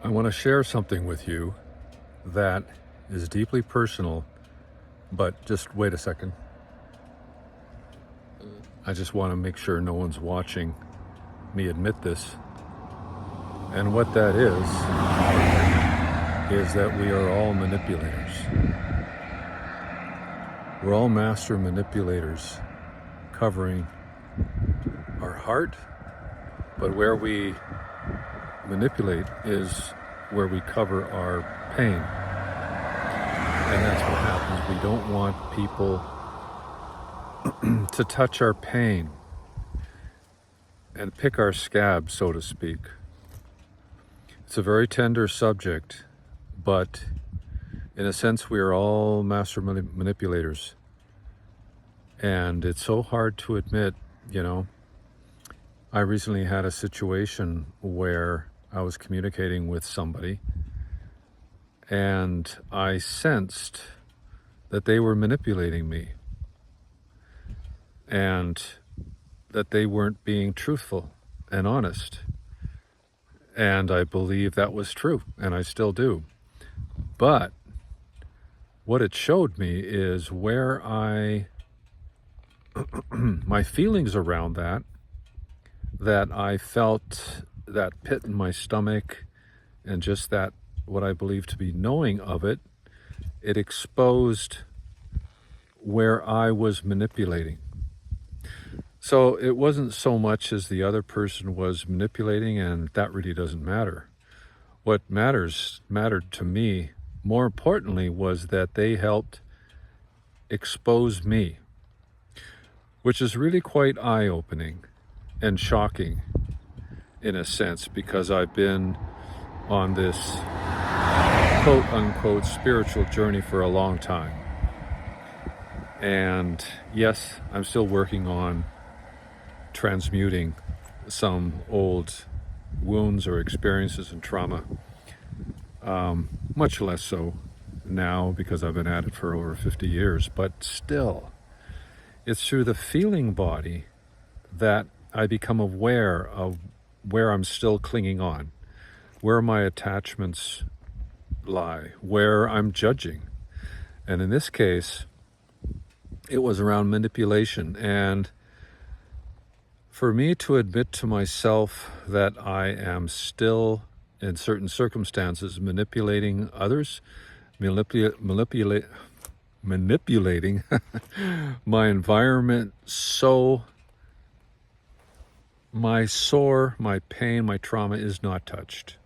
I want to share something with you that is deeply personal, but just wait a second. I just want to make sure no one's watching me admit this. And what that is that we are all manipulators. We're all master manipulators, covering our heart, but where we manipulate is where we cover our pain. And that's what happens. We don't want people to touch our pain and pick our scab, so to speak. It's a very tender subject, but in a sense, we are all master manipulators. And it's so hard to admit, I recently had a situation where I was communicating with somebody and I sensed that they were manipulating me and that they weren't being truthful and honest. And I believe that was true, and I still do. But what it showed me is where my feelings around that I felt that pit in my stomach, and just that what I believe to be knowing of it, it exposed where I was manipulating. So it wasn't so much as the other person was manipulating, and that really doesn't matter. What mattered to me, more importantly, was that they helped expose me, which is really quite eye-opening and shocking in a sense, because I've been on this quote-unquote spiritual journey for a long time. And yes, I'm still working on transmuting some old wounds or experiences and trauma, much less so now because I've been at it for over 50 years, but still, it's through the feeling body that I become aware of where I'm still clinging on, where my attachments lie, where I'm judging. And in this case, it was around manipulation. And for me to admit to myself that I am still, in certain circumstances, manipulating others, manipulating my environment, so my sore, my pain, my trauma is not touched.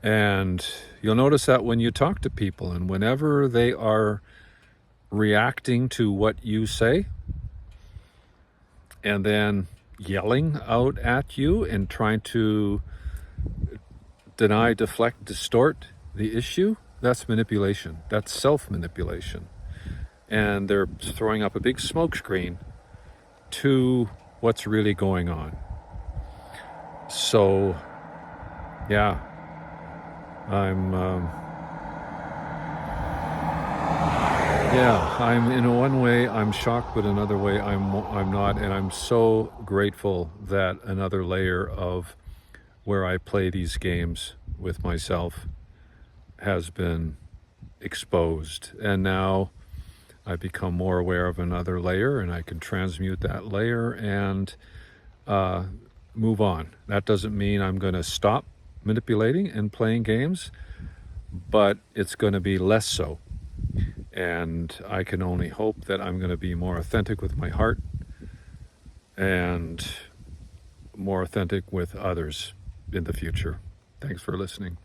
And you'll notice that when you talk to people, and whenever they are reacting to what you say and then yelling out at you and trying to deny, deflect, distort the issue, that's manipulation. That's self-manipulation. And they're throwing up a big smoke screen to what's really going on. So, yeah, I'm in one way I'm shocked, but another way I'm not, and I'm so grateful that another layer of where I play these games with myself has been exposed, and now I've become more aware of another layer, and I can transmute that layer and move on. That doesn't mean I'm going to stop manipulating and playing games, but it's going to be less so. And I can only hope that I'm going to be more authentic with my heart and more authentic with others in the future. Thanks for listening.